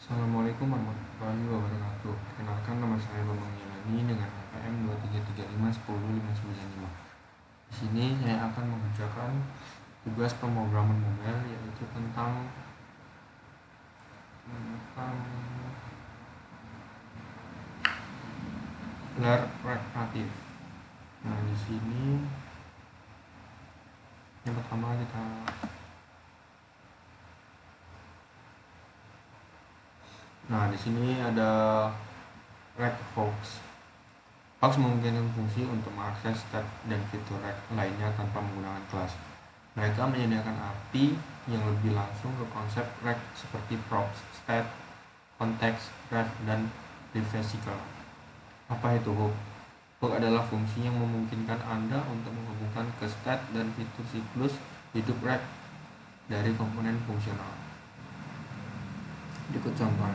Assalamualaikum warahmatullahi wabarakatuh. Perkenalkan, nama saya Bambang Yunani dengan HPM 23351059. Di sini saya akan mengerjakan tugas pemrograman mobile, yaitu tentang layar rekreatif. Nah, di sini yang pertama di sini ada rec Fox. Fox memungkinkan fungsi untuk mengakses stat dan fitur rec lainnya tanpa menggunakan kelas. Mereka menyediakan API yang lebih langsung ke konsep rec seperti props, stat, context, ref, dan revesicle. Apa itu hook? Hook adalah fungsi yang memungkinkan Anda untuk menghubungkan ke stat dan fitur siklus hidup rec dari komponen fungsional. Berikut contohnya.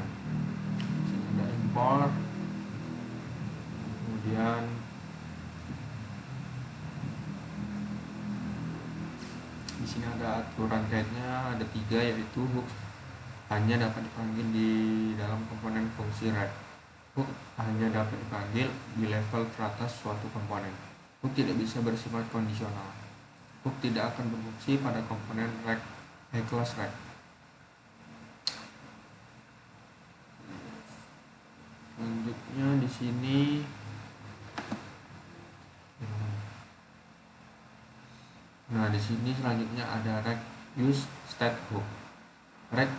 Sini ada import, kemudian di sini ada aturan guide-nya, ada 3, yaitu hook hanya dapat dipanggil di dalam komponen fungsi rec. Hook hanya dapat dipanggil di level teratas suatu komponen. Hook tidak bisa bersifat kondisional. Hook tidak akan berfungsi pada komponen rec kelas rec. Selanjutnya di sini selanjutnya ada rec use stat hook. Rec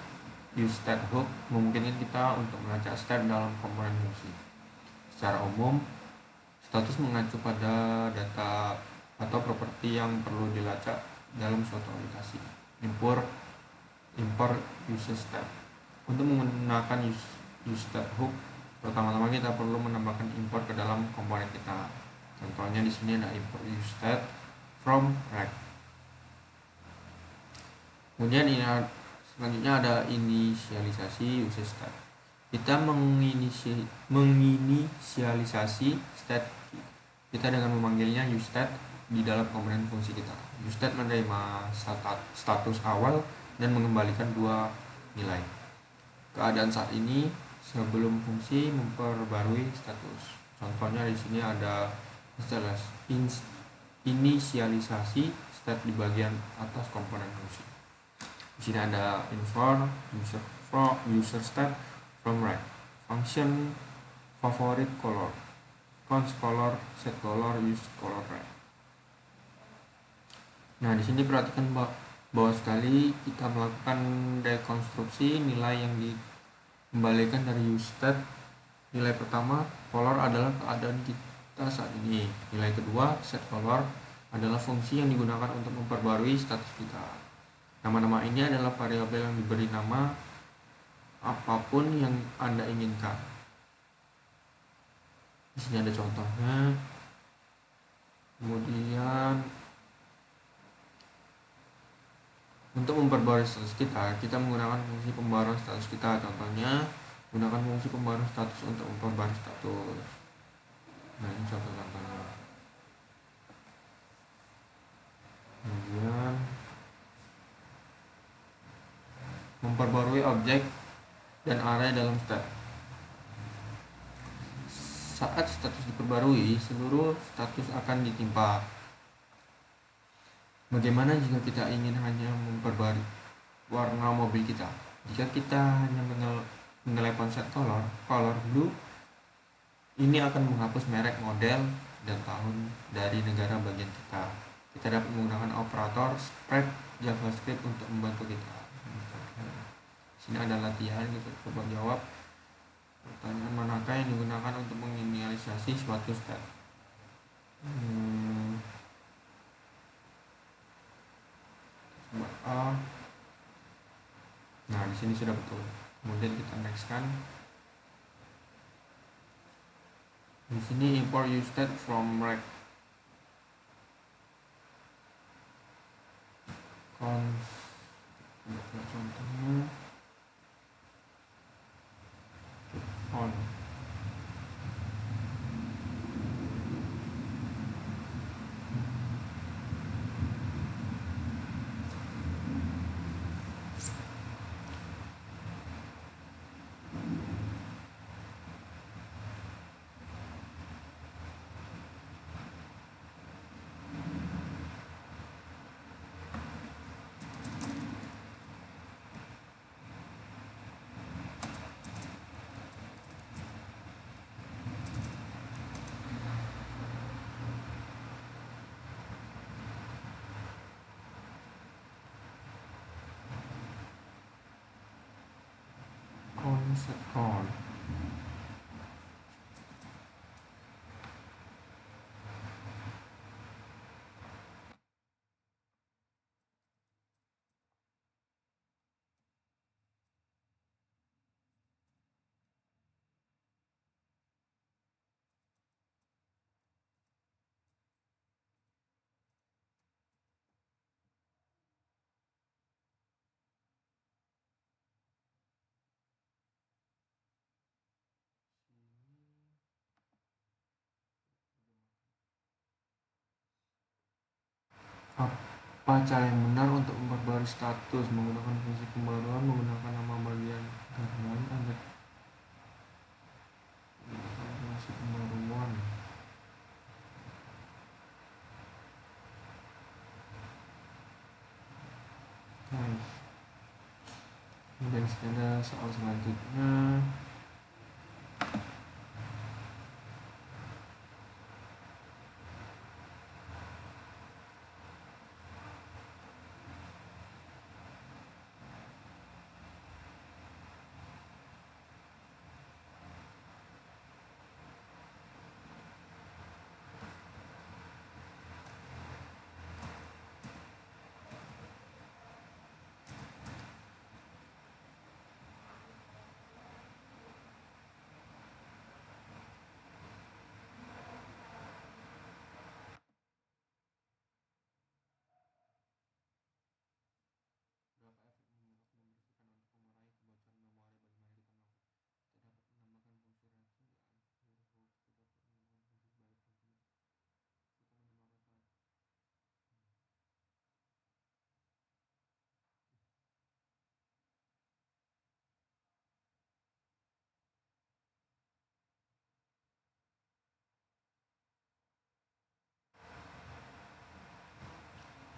use stat hook memungkinkan kita untuk melacak stat dalam komponen fungsi. Secara umum, status mengacu pada data atau properti yang perlu dilacak dalam suatu aplikasi. Import user stat. Untuk menggunakan use stat hook, pertama-tama kita perlu menambahkan import ke dalam komponen kita. Contohnya di sini ada import use stat from rec. Kemudian selanjutnya ada inisialisasi user stat. Kita menginisialisasi stat kita dengan memanggilnya useStat di dalam komponen fungsi kita. useStat menerima status awal dan mengembalikan 2 nilai. Keadaan saat ini sebelum fungsi memperbarui status. Contohnya di sini ada inisialisasi stat di bagian atas komponen fungsi. Di sini ada infor user stat from rec, function favorite color, cons color, set color, use color rec. Nah, di sini perhatikan bahwa sekali kita melakukan dekonstruksi nilai yang dikembalikan dari use stat. Nilai pertama color adalah keadaan kita saat ini. Nilai kedua set color adalah fungsi yang digunakan untuk memperbarui status kita. Nama-nama ini adalah variabel yang diberi nama apapun yang Anda inginkan. Di sini ada contohnya. Kemudian untuk memperbarui status kita menggunakan fungsi pembaruan status kita. Contohnya, gunakan fungsi pembaruan status untuk memperbarui status. Nah, ini contoh-contohnya. Kemudian memperbarui objek dan array dalam stat. Saat status diperbarui, seluruh status akan ditimpa. Bagaimana jika kita ingin hanya memperbarui warna mobil kita? Jika kita hanya menelepon set color blue, ini akan menghapus merek, model, dan tahun dari negara bagian kita. Kita dapat menggunakan operator spread JavaScript untuk membantu kita. Sini ada latihan, kita coba jawab pertanyaan manakah yang digunakan untuk menginisialisasi suatu stat. Coba A. Nah, di sini sudah betul. Kemudian kita next kan. Di sini import useStat from rec. Contohnya on. set count. Apa cara yang benar untuk memperbarui status? Menggunakan fungsi pembaruan, menggunakan nama bagian gabungan, menggunakan fungsi pembaruan. Kemudian ada soal selanjutnya.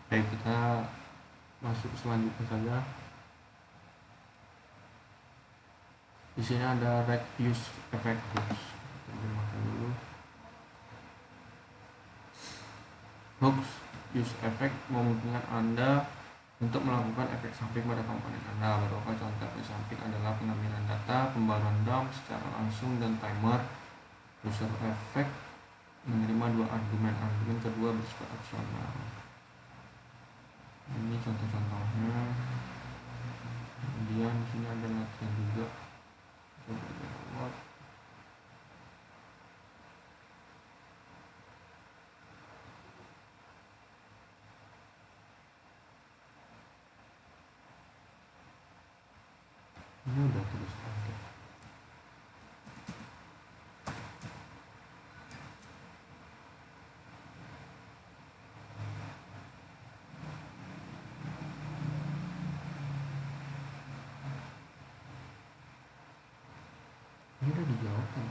Baik, kita masuk selanjutnya saja. Di sini ada rect use effect hooks. Terjemahkan dulu. Hooks use effect memungkinkan Anda untuk melakukan efek samping pada komponen Anda. Beberapa contoh efek samping adalah pengambilan data, pembaruan dump secara langsung, dan timer. User effect menerima dua argumen. Argumen kedua bersifat opsional. Ini contoh-contohnya. Kemudian di sini ada latihan juga. Coba jawab. Ini udah tulis aja. Ini udah dijawab kan?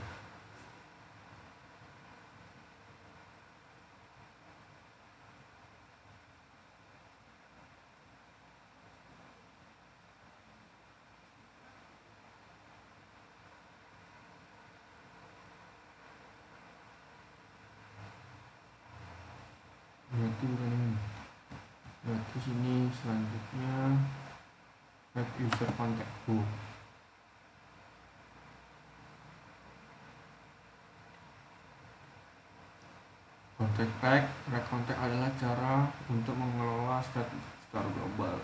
Berarti bukan ini. Berarti sini selanjutnya web user contact book. Contact pack, contact adalah cara untuk mengelola status secara global.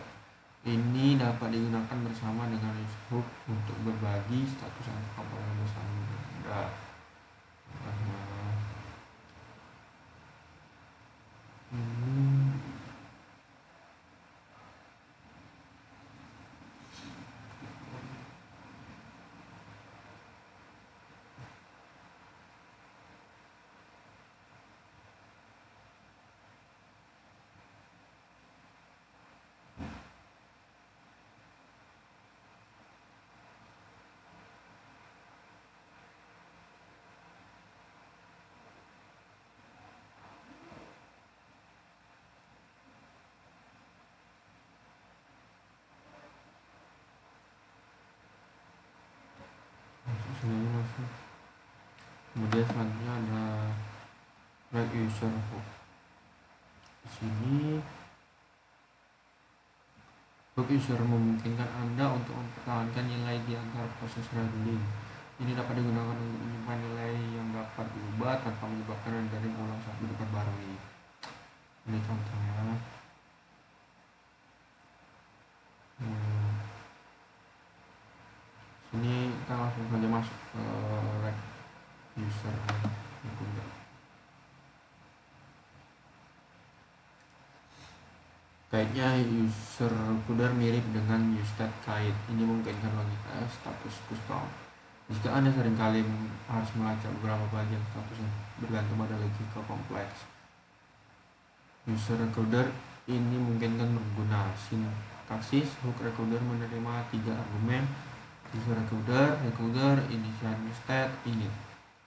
Ini dapat digunakan bersama dengan hook untuk berbagi status antar komponen bersama. Masuk. Kemudian selanjutnya ada web user hook. Di sini hook user memungkinkan Anda untuk mempertahankan nilai di antara proses reloading. Ini dapat digunakan untuk menyimpan nilai yang dapat diubah tanpa menyebabkan rendering ulang saat diperbarui. Ini contohnya. Sini kita langsung saja masuk ke rec user recorder. Kayaknya user recorder mirip dengan ustat kait. Ini memungkinkan logika status custom. Jika Anda seringkali harus melacak beberapa bagian statusnya bergantung pada logika kompleks, user recorder ini memungkinkan berguna. Sintaksis hook recorder menerima 3 argumen: user recorder, initial state, init.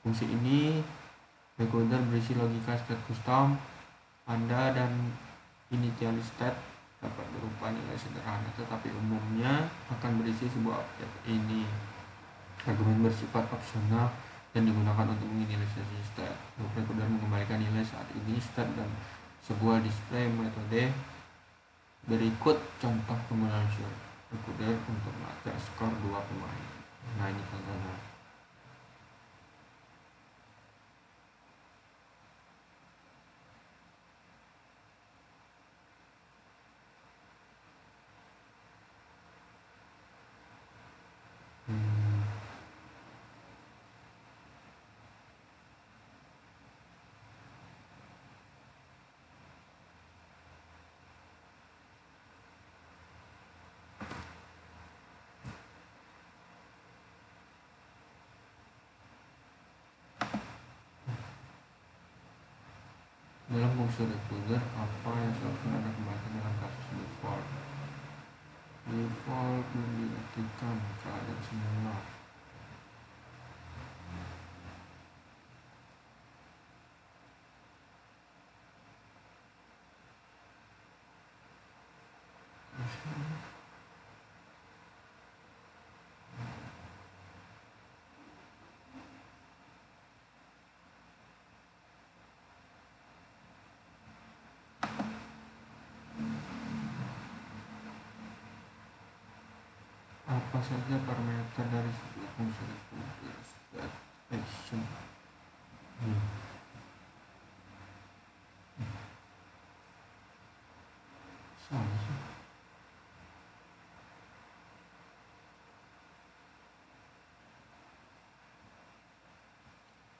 Fungsi ini recorder berisi logika state custom Anda dan initial state dapat berupa nilai sederhana, tetapi umumnya akan berisi sebuah objek. Ini argumen bersifat opsional dan digunakan untuk menginisialisasi state. Hook recorder mengembalikan nilai saat ini state dan sebuah display metode. Berikut contoh penggunaan user recorder untuk melacak skor 2 pemain. Nah, ini contohnya. Dalam fungsi recorder, apa yang seharusnya Anda kembalikan dalam kasus default? Default diartikan keadaan semula. Apa saja parameter dari sebuah fungsi recorder? State, action. Salah sih.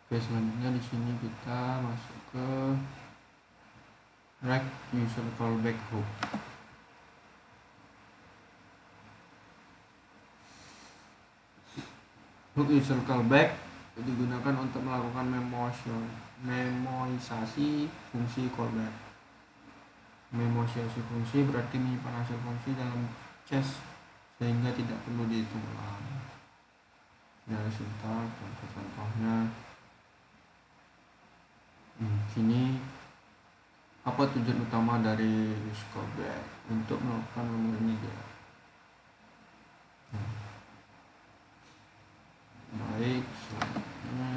Oke, selanjutnya di sini kita masuk ke rec user callback hook. Hook user callback digunakan untuk melakukan memoisasi fungsi callback. Memoisasi fungsi berarti menyimpan hasil fungsi dalam cache sehingga tidak perlu dihitung ulang. Dari sintaks contoh-contohnya. Sini apa tujuan utama dari user callback? Untuk melakukan memori dia. Baik, selanjutnya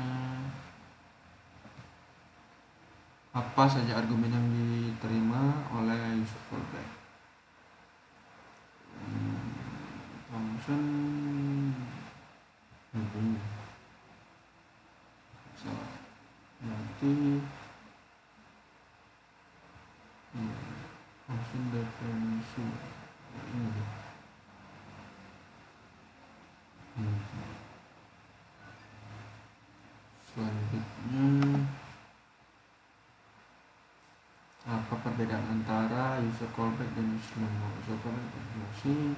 apa saja argumen yang diterima oleh user callback? Function salah, berarti function definisi ini. Selanjutnya, apa perbedaan antara user callback dan user memo? User callback fungsi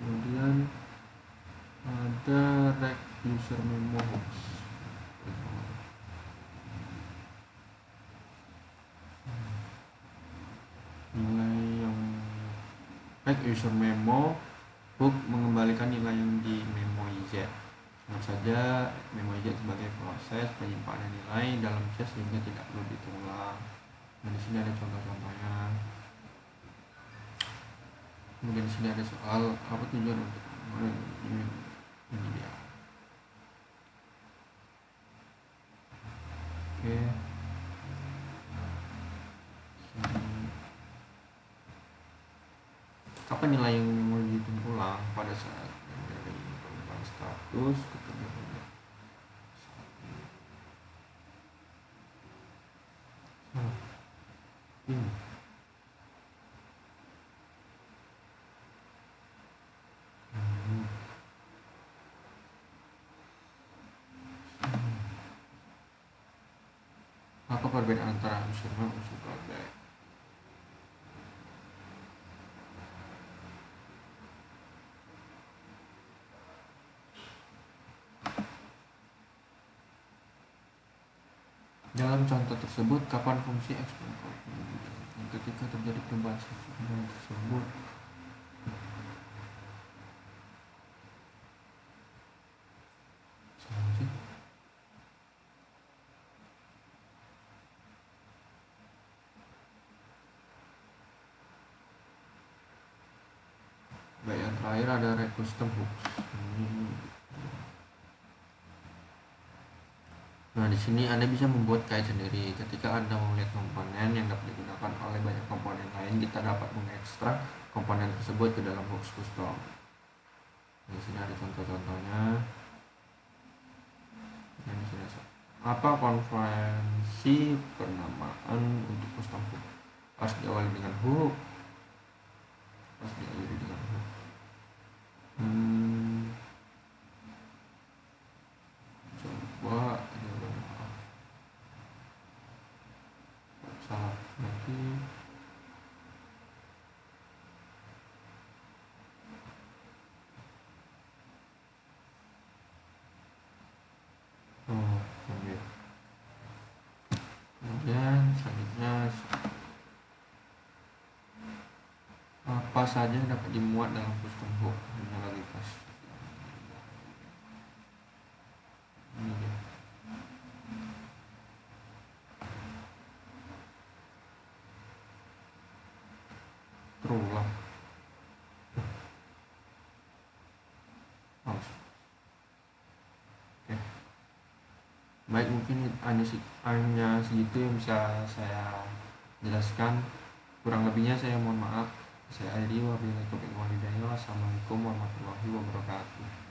kemudian ada rec user memo hooks. Nilai yang rec user memo hook mengembalikan nilai yang di memo z. Tentu saja memo z sebagai proses penyimpanan nilai dalam cache sehingga tidak perlu dihitung ulang. Nah, di sini ada contoh-contohnya. Kemudian di sini ada soal apa tujuan untuk ini dia. Oke. berapa nilai yang mau dihitung ulang pada saat dari perubahan status ke ini. Apa perbedaan antara unsur non unsur callback? Dalam contoh tersebut, kapan fungsi ekspor ketika terjadi perubahan status tersebut? Sama sih. Baik, yang terakhir ada custom hooks. Nah, di sini Anda bisa membuat kait sendiri. Ketika Anda melihat komponen yang dapat digunakan oleh banyak komponen lain, kita dapat mengekstrak komponen tersebut ke dalam hooks custom. Di sini ada contoh-contohnya. Nah, di sini apa konvensi penamaan untuk custom hook? Harus diawali dengan hook. Coba salah lagi. Kemudian selanjutnya apa saja yang dapat dimuat dalam custom hook? Hanya lagi pas ini dia. True lah. False. Oke. Baik, mungkin hanya segitu yang bisa saya jelaskan. Kurang lebihnya saya mohon maaf. Saya Adi, wabillahi taufiq wal hidayah. Wassalamualaikum warahmatullahi wabarakatuh.